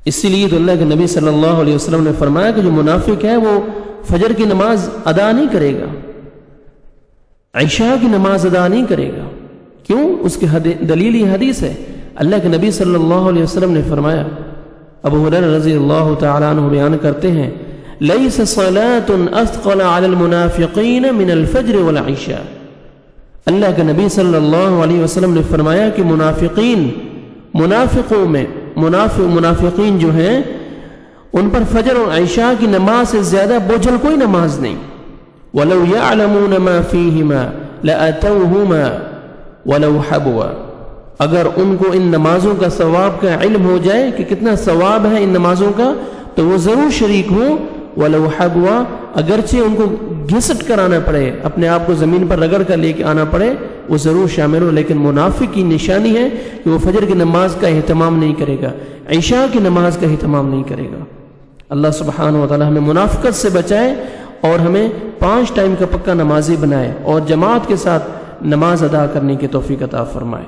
اسی لیے تو اللہ کے نبی صلی اللہ علیہ وسلم نے فرمایا کہ جو منافق ہے وہ فجر کی نماز ادا نہیں کرے گا، عشاء کی نماز ادا نہیں کرے گا۔ کیوں؟ اس کی دلیل یہ حدیث ہے، اللہ کے نبی صلی اللہ علیہ وسلم نے فرمایا، ابو ہریرہ رضی اللہ تعالیٰ عنہ بیان کرتے ہیں، لیس صلاۃ اثقل علی المنافقین من الفجر والعشاء۔ اللہ کے نبی صلی اللہ علیہ وسلم نے فرمایا کہ منافقین جو ہیں ان پر فجر اور عشاء کی نماز سے زیادہ بوجھل کوئی نماز نہیں۔ وَلَوْ يَعْلَمُونَ مَا فِيهِمَا لَأَتَوْهُمَا وَلَوْ حَبْوَا، اگر ان کو ان نمازوں کا ثواب کا علم ہو جائے کہ کتنا ثواب ہے ان نمازوں کا، تو وہ ضرور شریک ہوں۔ وَلَوْ حَبْوَا، اگرچہ ان کو گھسٹ کر آنا پڑے، اپنے آپ کو زمین پر رگڑ کر لے کے آنا پڑے، وہ ضرور شامل ہو۔ لیکن منافق کی نشانی ہے کہ وہ فجر کی نماز کا اہتمام نہیں کرے گا، عشاء کی نماز کا اہتمام نہیں کرے گا۔ اللہ سبحانہ و تعالی ہمیں منافقت سے بچائے اور ہمیں 5 ٹائم کا پکا نمازی بنائے اور جماعت کے ساتھ نماز ادا کرنے کی توفیق عطا فرمائے۔